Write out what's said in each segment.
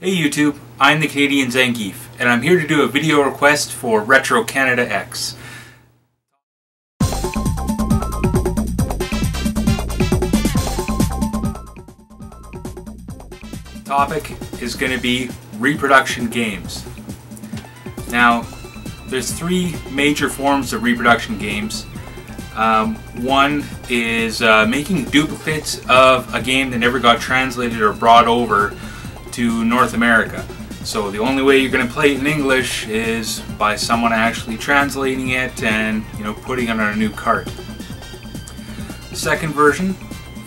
Hey YouTube, I'm the Canadian Zangief, and I'm here to do a video request for Retro Canada X. The topic is going to be Reproduction Games. Now, there's three major forms of reproduction games. One is making duplicates of a game that never got translated or brought over to North America. So the only way you're going to play it in English is by someone actually translating it and, putting it on a new cart. The second version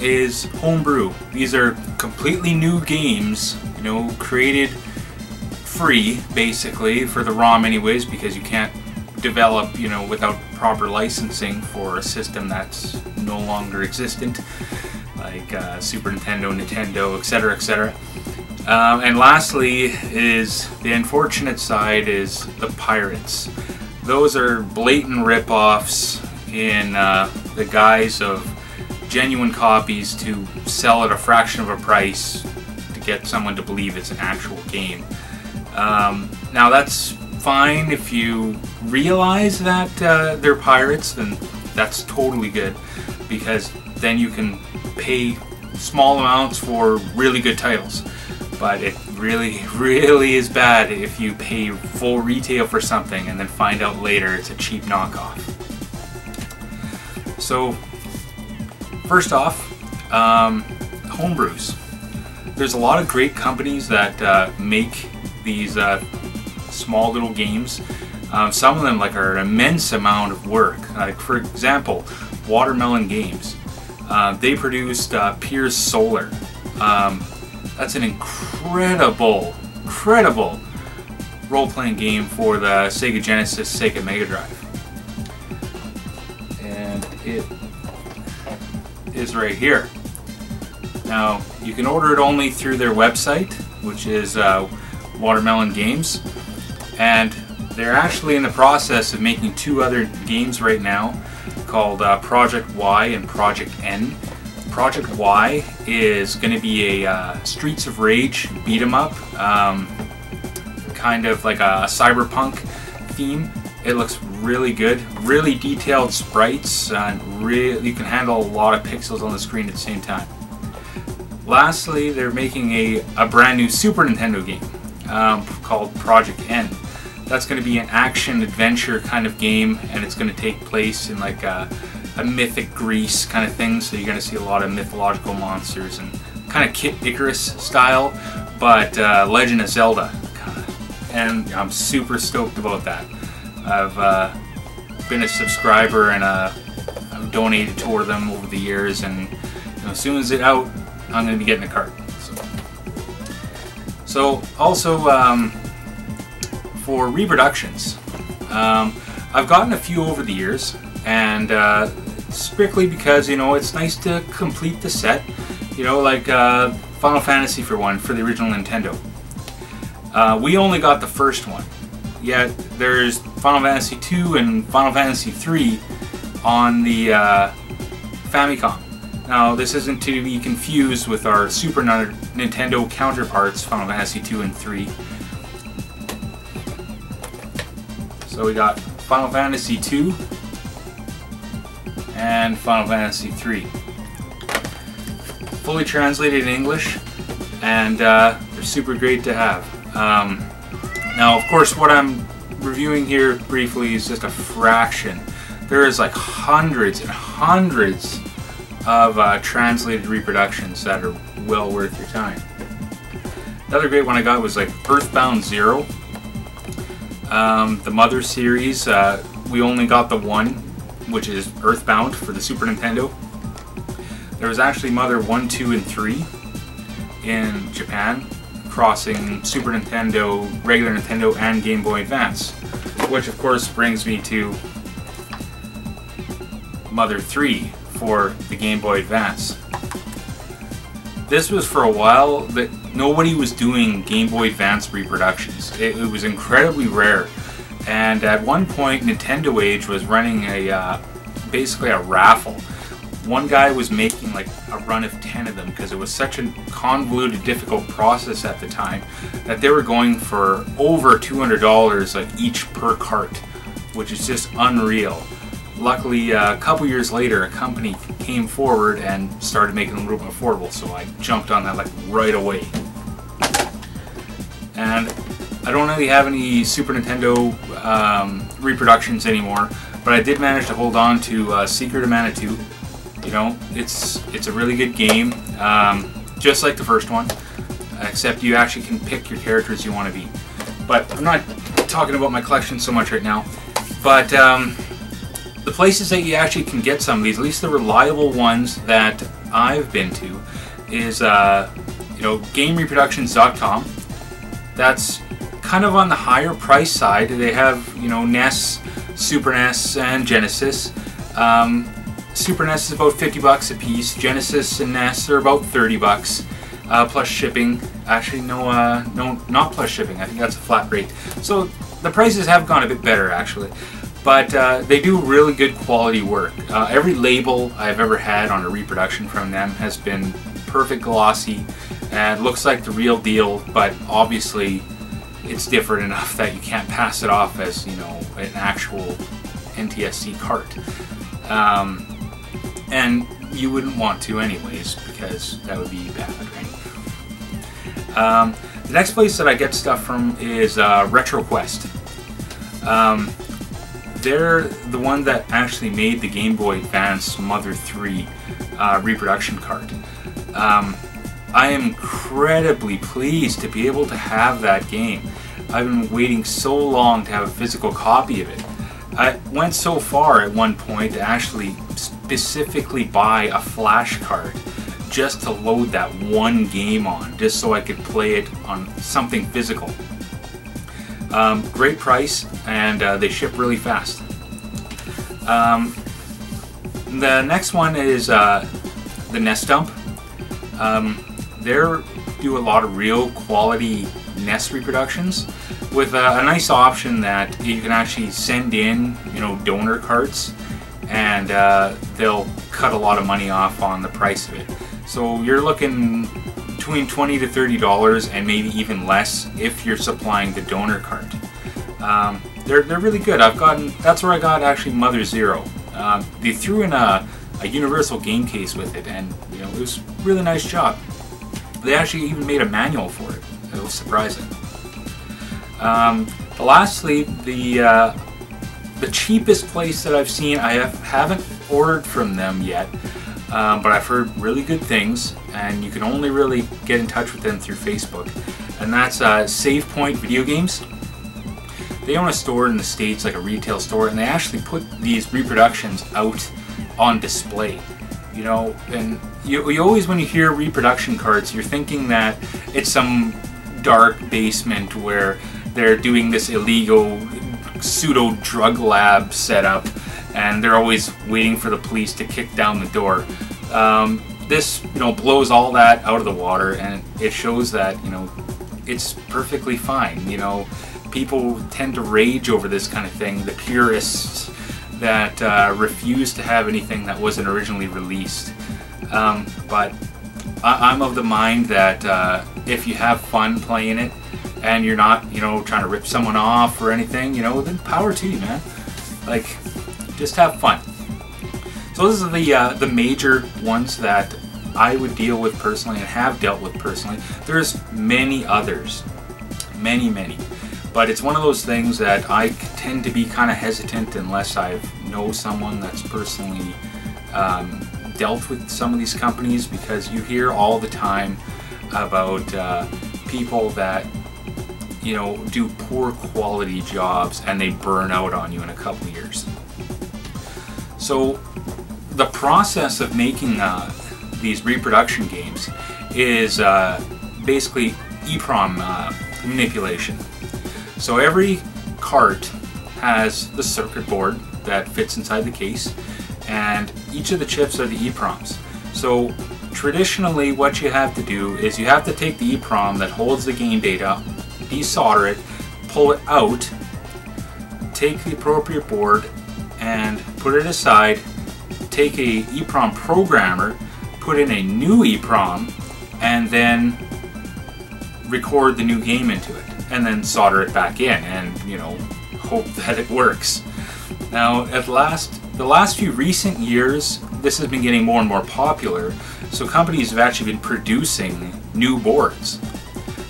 is Homebrew. These are completely new games, created free basically for the ROM anyways, because you can't develop, without proper licensing for a system that's no longer existent, like Super Nintendo, etc., etc. And lastly is the unfortunate side is the pirates. Those are blatant rip-offs in the guise of genuine copies to sell at a fraction of a price to get someone to believe it's an actual game. Now that's fine if you realize that they're pirates, then that's totally good, because then you can pay small amounts for really good titles. But it really is bad if you pay full retail for something and then find out later it's a cheap knockoff. So first off, homebrews. There's a lot of great companies that make these small little games. Some of them are an immense amount of work. Like for example, Watermelon Games. They produced Piers Solar. That's an incredible role-playing game for the Sega Genesis, Sega Mega Drive. And it is right here. Now, you can order it only through their website, which is Watermelon Games. And they're actually in the process of making two other games right now called Project Y and Project N. Project Y is going to be a Streets of Rage beat 'em up, kind of like a cyberpunk theme. It looks really good, really detailed sprites, and you can handle a lot of pixels on the screen at the same time. Lastly, they're making a brand new Super Nintendo game called Project N. That's going to be an action-adventure kind of game, and it's going to take place in a mythic Greece kind of thing, so you're going to see a lot of mythological monsters and kind of Kid Icarus style, but Legend of Zelda kinda. And I'm super stoked about that. I've been a subscriber and I've donated toward them over the years, and as soon as it's out, I'm going to be getting a cart. So also for Reproductions, I've gotten a few over the years, and strictly because it's nice to complete the set, like Final Fantasy for one, for the original Nintendo. We only got the first one, yet there's Final Fantasy 2 and Final Fantasy 3 on the Famicom. Now this isn't to be confused with our Super Nintendo counterparts, Final Fantasy 2 and 3. So we got Final Fantasy 2 and Final Fantasy 3. Fully translated in English, and they're super great to have. Now of course what I'm reviewing here briefly is just a fraction. There is hundreds and hundreds of translated reproductions that are well worth your time. Another great one I got was Earthbound Zero. The Mother series, we only got the one, which is Earthbound for the Super Nintendo. There was actually Mother 1, 2, and 3 in Japan, crossing Super Nintendo, regular Nintendo, and Game Boy Advance, which of course brings me to Mother 3 for the Game Boy Advance. This was for a while that nobody was doing Game Boy Advance reproductions. It was incredibly rare, and at one point Nintendo Age was running basically a raffle one guy was making like a run of 10 of them because it was such a convoluted, difficult process at the time that they were going for over $200 like each per cart, which is just unreal. Luckily, a couple years later, a company came forward and started making them a little bit affordable, so I jumped on that like right away. And I don't really have any Super Nintendo reproductions anymore, but I did manage to hold on to Secret of Mana 2. You know, it's a really good game, just like the first one, except you actually can pick your characters you want to be. But I'm not talking about my collection so much right now. But the places that you actually can get some of these, at least the reliable ones that I've been to, is GameReproductions.com. That's kind of on the higher price side. They have, you know, NES, Super NES, and Genesis. Super NES is about 50 bucks a piece. Genesis and NES are about 30 bucks plus shipping. Actually, no, not plus shipping. I think that's a flat rate. So the prices have gone a bit better actually, but they do really good quality work. Every label I've ever had on a reproduction from them has been perfect glossy and looks like the real deal, but obviously it's different enough that you can't pass it off as, you know, an actual NTSC cart. And you wouldn't want to anyways, because that would be bad, right? The next place that I get stuff from is RetroQuest. They're the one that actually made the Game Boy Advance Mother 3 reproduction cart. I am incredibly pleased to be able to have that game. I've been waiting so long to have a physical copy of it. I went so far at one point to actually specifically buy a flash card just to load that one game on, just so I could play it on something physical. Great price, and they ship really fast. The next one is the NES Dump. They do a lot of real quality NES reproductions with a nice option that you can actually send in, you know, donor carts, and they'll cut a lot of money off on the price of it. So you're looking between $20 to $30 and maybe even less if you're supplying the donor cart. They're really good. That's where I got actually Mother Zero. They threw in a universal game case with it, and you know, it was a really nice job. They actually even made a manual for it. It was surprising. Lastly, the cheapest place that I've seen, I haven't ordered from them yet, but I've heard really good things, and you can only really get in touch with them through Facebook, and that's Save Point Video Games. They own a store in the States, like a retail store, and they actually put these reproductions out on display. You know, and you always, when you hear reproduction carts, you're thinking that it's some dark basement where they're doing this illegal pseudo drug lab setup, and they're always waiting for the police to kick down the door. This, you know, blows all that out of the water, and it shows that, you know, it's perfectly fine. You know, people tend to rage over this kind of thing. The purists that refuse to have anything that wasn't originally released. But I'm of the mind that if you have fun playing it and you're not, you know, trying to rip someone off or anything, you know, then power to you, man. Like, just have fun. So those are the major ones that I would deal with personally and have dealt with personally. There's many others, many. But it's one of those things that I tend to be kind of hesitant unless I know someone that's personally dealt with some of these companies, because you hear all the time about people that, you know, do poor quality jobs and they burn out on you in a couple of years. So the process of making these reproduction games is basically EEPROM manipulation. So every cart has the circuit board that fits inside the case, and each of the chips are the EEPROMs. So traditionally what you have to do is you have to take the EEPROM that holds the game data, desolder it, pull it out, take the appropriate board and put it aside, take a EEPROM programmer, put in a new EEPROM, and then record the new game into it, and then solder it back in, and you know, hope that it works. Now, the last few recent years, this has been getting more and more popular, so companies have actually been producing new boards.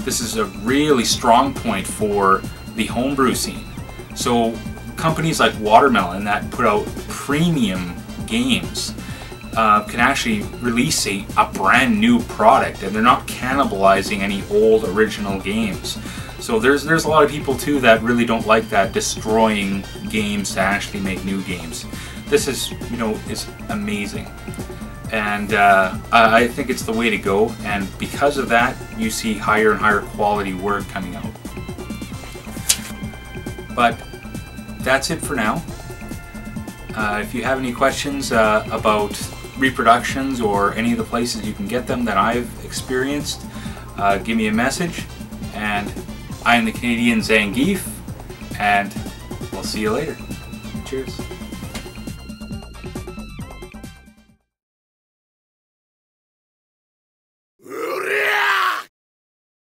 This is a really strong point for the homebrew scene. So companies like Watermelon that put out premium games can actually release a brand new product, and they're not cannibalizing any old original games. So there's a lot of people too that really don't like that, destroying games to actually make new games. This is, you know, is amazing, and I think it's the way to go. And because of that, you see higher and higher quality work coming out. But that's it for now. If you have any questions about Reproductions or any of the places you can get them that I've experienced, give me a message. And I am the Canadian Zangief, and we'll see you later. Cheers.